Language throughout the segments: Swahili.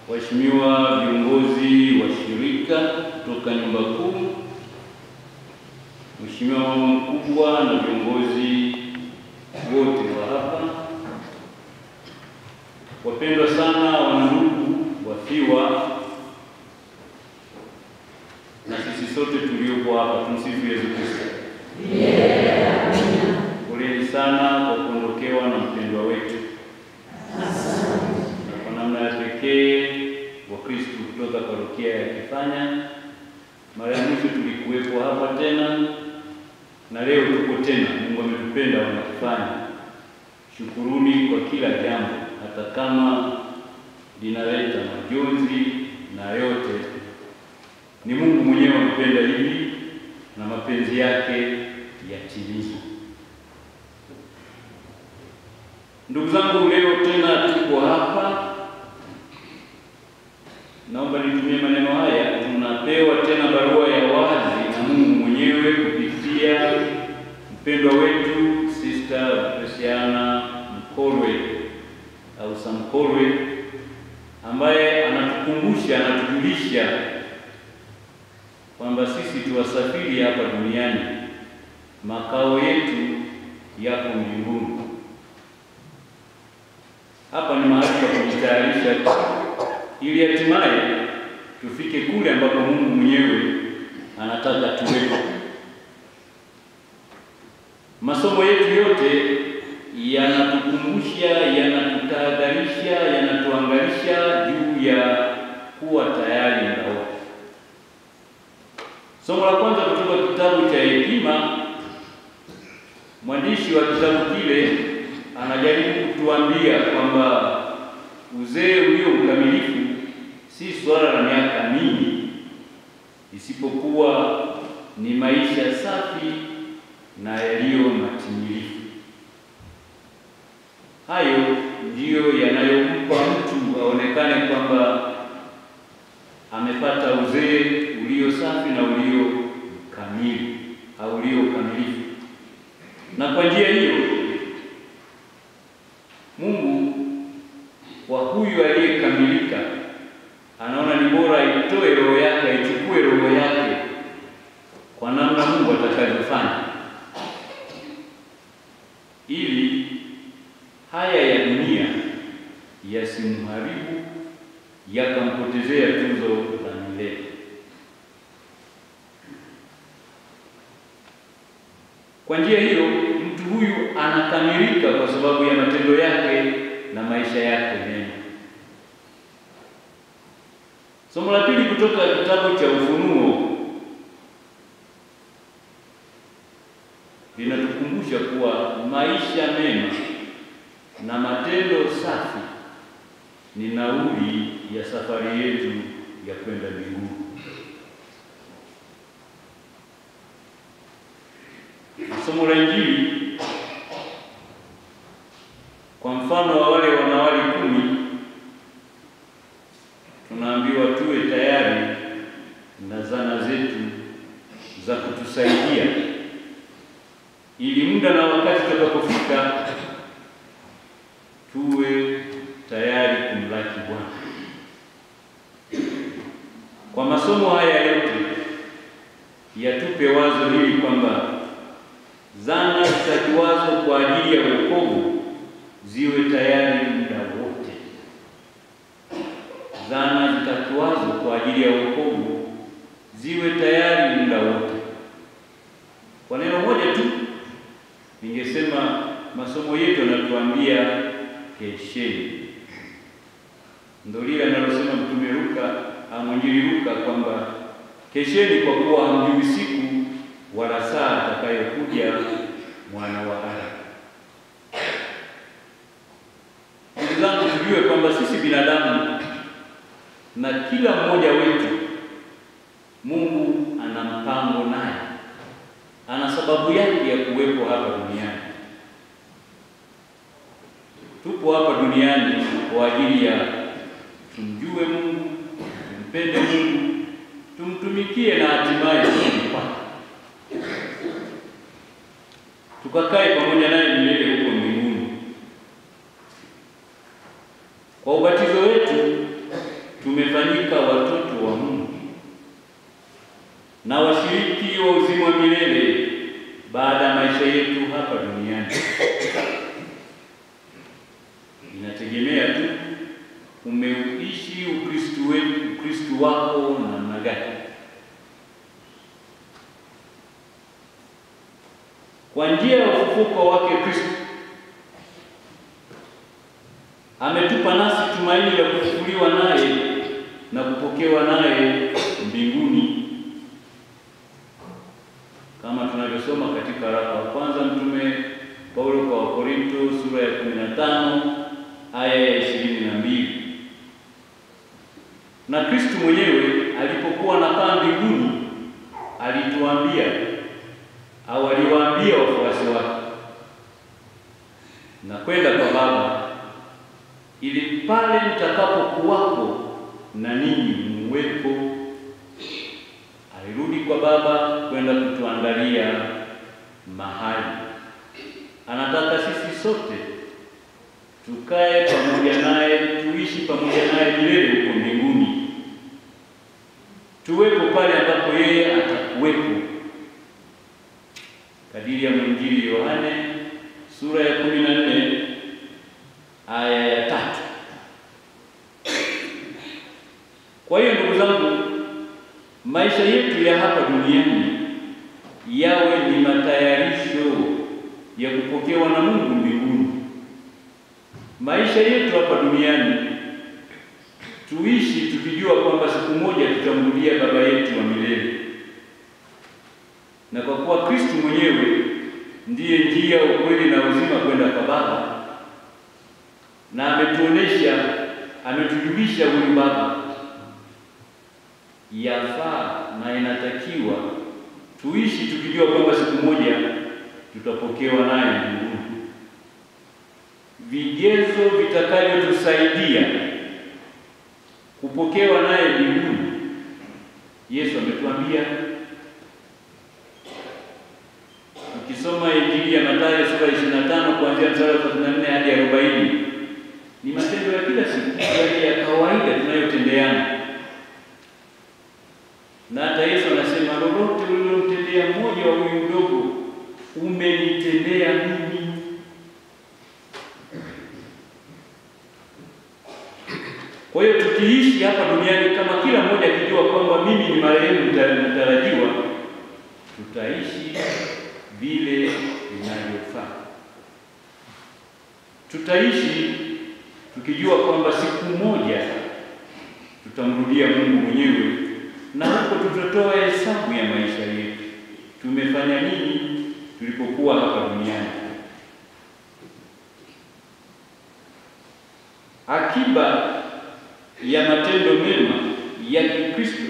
waheshimiwa viongozi wa shirika kutoka nyumba kuu, Mheshimiwa mama mkubwa na viongozi wote wa hapa, wapendwa sana wanandugu wafiwa na sisi sote tuliopo hapa, tumsifu Yesu Kristo. Poleni sana kwa kuondokewa na mpendwa wetu. Na kwa namna ya pekee Wakristo kutoka parokia ya Kifanya, mara ya mwisho tulikuwepo hapa tena na leo tuko tena. Mungu ametupenda wanakifanya. Shukuruni kwa kila jambo, hata kama linaleta majonzi na yote. Ni Mungu mwenyewe amependa hivi na mapenzi yake yatimizwe. Ndugu zangu, leo tena tuko hapa. Naomba nitumie maneno haya, tunapewa tena barua ya wazi na Mungu mwenyewe kupitia mpendwa wetu Sister Presiana Mkolwe au Samkolwe, ambaye anatukumbusha, anatujulisha kwamba sisi tuwasafiri hapa duniani, makao yetu yako mbinguni. Hapa ni mahali pa kujitayarisha ili hatimaye tufike kule ambapo Mungu mwenyewe anataka tuwepo. Masomo yetu yote yanatukumbusha, yanatutahadharisha, yanatuangalisha juu ya kuwa tayari muda wote. Somo la kwanza kutoka kitabu cha Hekima, mwandishi wa kitabu kile anajaribu kutuambia kwamba uzee ulio mkamilifu si swala la miaka mingi, isipokuwa ni maisha safi na yaliyo matimilifu. Hayo ndiyo yanayompa mtu aonekane kwamba amepata uzee ulio safi na ulio kamili au ulio kamilifu. Na kwa njia hiyo Mungu kwa huyu aliyekamilika anaona ni bora itoe roho yake, aichukue roho yake kwa namna Mungu atakavyofanya, ili haya ya dunia yasimharibu, yakampotezea tuzo la milele. Kwa njia hiyo mtu huyu anakamilika kwa sababu ya matendo yake na maisha yake mema. Somo la pili kutoka kitabu cha Ufunuo linatukumbusha kuwa maisha mema na matendo safi ni nauli ya safari yetu ya kwenda mbinguni. Somo la Injili, kwa mfano wa wale wanawali 10, tunaambiwa tuwe tayari na zana zetu za kutusaidia ili muda na wakati utakapofika tuwe tayari kumlaki Bwana. Kwa masomo haya yote yatupe wazo hili kwamba zana zitakiwazo kwa ajili ya wokovu ziwe tayari muda wote. Zana zitakiwazo kwa ajili ya wokovu ziwe tayari muda wote. Kwa neno moja tu ningesema masomo yetu yanatuambia kesheni. Ndio lile analosema Mtume Luka, Mwinjili Luka, kwamba kesheni kwa kuwa hamjui siku wala saa atakayokuja Mwana wa Adamu. Ndugu zangu, tujue kwamba sisi binadamu na kila mmoja wetu Mungu ana mpango naye, ana sababu yake ya kuwepo hapa duniani. Tupo hapa duniani kwa ajili ya tumjue Mungu, tumpende Mungu, tumtumikie na hatimaye tukakae pamoja naye milele huko mbinguni. Kwa ubatizo wetu tumefanyika watoto wa Mungu na washiriki wa uzima wa milele baada ya maisha yetu hapa duniani. Inategemea tu umeishi Ukristo wako namna gani. Kwa njia ya ufufuko wake Kristo ametupa nasi tumaini la kufufuliwa naye na kupokewa naye mbinguni, kama tunavyosoma katika waraka wa kwanza Mtume Paulo kwa Wakorinto sura ya 15 aya ya 22. Na Kristo mwenyewe alipokuwa anakaa mbinguni alituambia au aliwaambia wafuasi wake, na kwenda kwa Baba ili pale nitakapokuwapo na ninyi muwepo. Alirudi kwa Baba kwenda kutuandalia mahali. Anataka sisi sote tukae pamoja naye, tuishi pamoja naye milele huko mbinguni, tuwepo pale ambapo yeye atakuwepo. Kadiri ya Mwinjili Yohane sura ya 14 aya ya 3. Kwa hiyo ndugu zangu, maisha yetu ya hapa duniani yawe ni matayarisho ya kupokewa na Mungu mbinguni. Maisha yetu hapa duniani tuishi tukijua kwamba siku moja tutamrudia Baba yetu wa milele, na kwa kuwa Kristo mwenyewe ndiye njia, ukweli na uzima kwenda kwa Baba, na ametujulisha huyu Baba, yafaa na inatakiwa tuishi tukijua kwamba siku moja tutapokewa naye mbinguni. Vigezo vitakavyotusaidia kupokewa naye mbinguni Yesu ametuambia. Ukisoma Injili ya Mathayo sura 25 kuanzia mstari wa 34 hadi 40, ni matendo ya kila siku ya kawaida tunayotendeana. Na hata Yesu anasema, lolote ulilomtendea mmoja wa huyu mdogo umenitendea mimi. Kwa hiyo tukiishi hapa duniani kama kila mmoja akijua kwamba mimi ni marehemu mtarajiwa, tutaishi vile inavyofaa. Tutaishi tukijua kwamba siku moja tutamrudia Mungu mwenyewe, na huko tutatoa hesabu ya maisha yetu. Tumefanya nini tulipokuwa hapa duniani? Akiba ya matendo mema ya Kikristo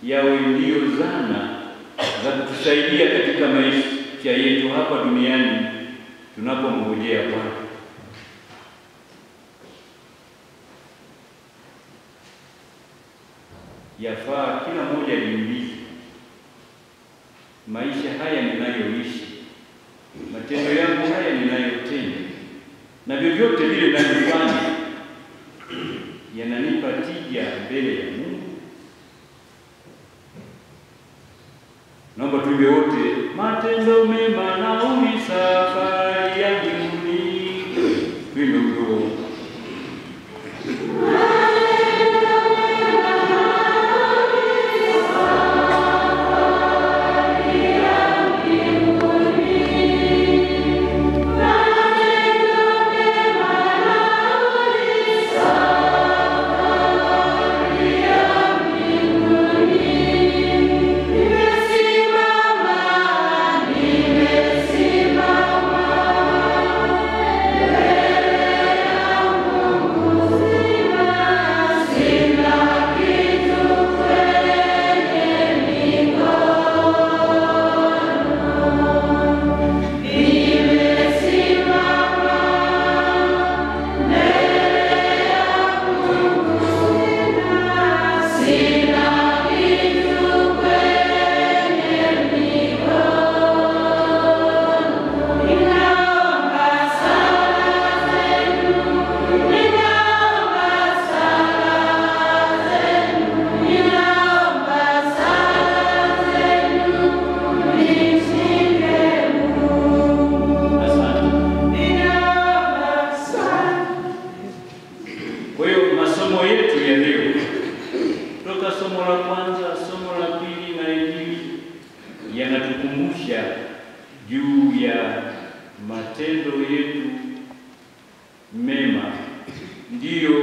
yawe ndio zana za kutusaidia katika maisha yetu hapa duniani tunapomngojea Bwana. Yafaa kila mmoja ajiulize, maisha haya ninayoishi, matendo yangu haya ninayotenda, na vyovyote vile ninavyofanya, yananipa tija mbele ya Mungu? Naomba tuimbe wote, matendo mema nauli safari ya mbinguni. Tuimbe huo. Yes. Kwa hiyo masomo yetu ya leo, toka somo la kwanza, somo la pili na Injili, yanatukumbusha juu ya matendo yetu mema. Ndiyo,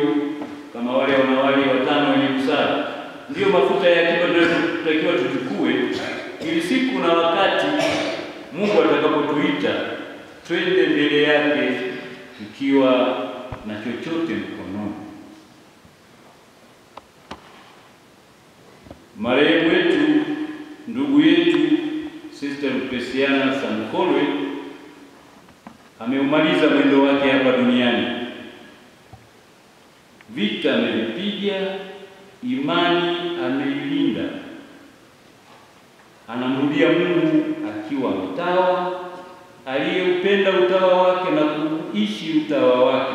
kama wale wanawali watano wenye busara, ndiyo mafuta ya akiba tunatakiwa tuchukue, ili siku na wakati Mungu atakapotuita twende mbele yake tukiwa na chochote mkononi. Marehemu wetu, ndugu yetu Sister Lucreciana Samkolwe ameumaliza mwendo wake hapa duniani. Vita amevipiga, imani ameilinda. Anamrudia Mungu akiwa mtawa, aliyeupenda utawa wake na kuishi utawa wake.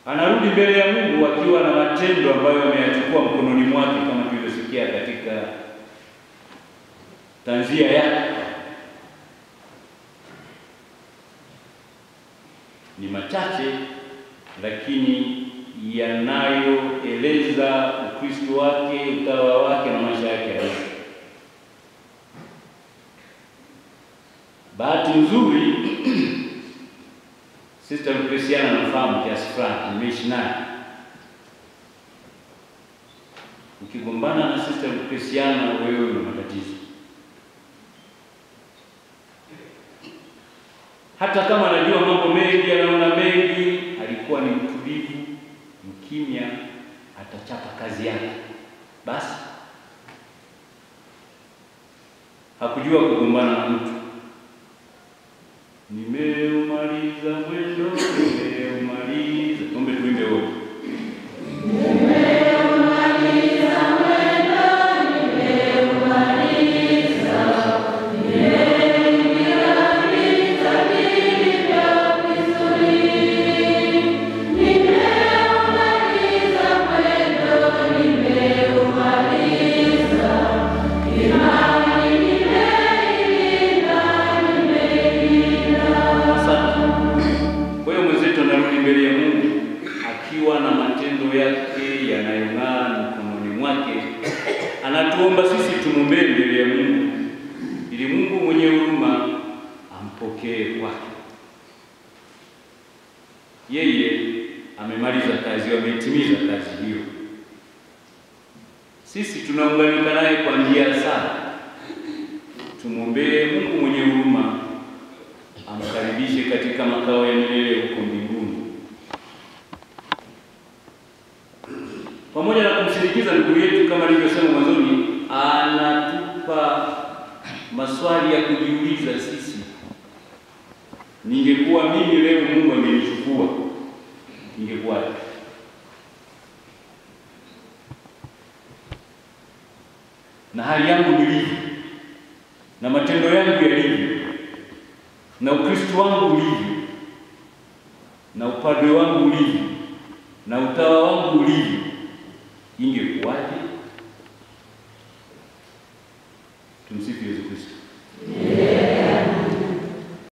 Anarudi mbele ya Mungu akiwa na matendo ambayo ameyachukua mkononi mwake, kama tulivyosikia katika tanzia yake. Ni machache lakini yanayoeleza Ukristo wake, utawa wake na maisha yake ya leo. Bahati nzuri Sister Lucreciana anafahamu kiasi fulani, nimeishi naye. Ukigombana na Sister Lucreciana, wewe una matatizo. Hata kama anajua mambo mengi, anaona mengi, alikuwa ni mtulivu, mkimya, atachapa kazi yake. Basi hakujua kugombana na mtu. Nimeumaliza mwendo, nimeumaliza. Tuombe tuimbe wote. Mbele ya Mungu akiwa na matendo yake yanayong'aa mkononi mwake. Anatuomba sisi tumwombee mbele ya Mungu ili Mungu mwenye huruma ampokee kwake. Yeye amemaliza kazi, ametimiza kazi hiyo. Sisi tunaunganika naye kwa njia sana. Tumwombee Mungu mwenye huruma amkaribishe katika makao ya milele huko mbinguni. Pamoja na kumsindikiza ndugu yetu, kama nilivyosema mwanzoni, anatupa maswali ya kujiuliza sisi. Ningekuwa mimi leo Mungu amenichukua, ningekuwa na hali yangu nilivyo, na matendo yangu yalivyo, na Ukristo wangu ulivyo, na upadre wangu ulivyo, na utawa wangu ulivyo, ingekuwaje? Tumsifu Yesu Kristo.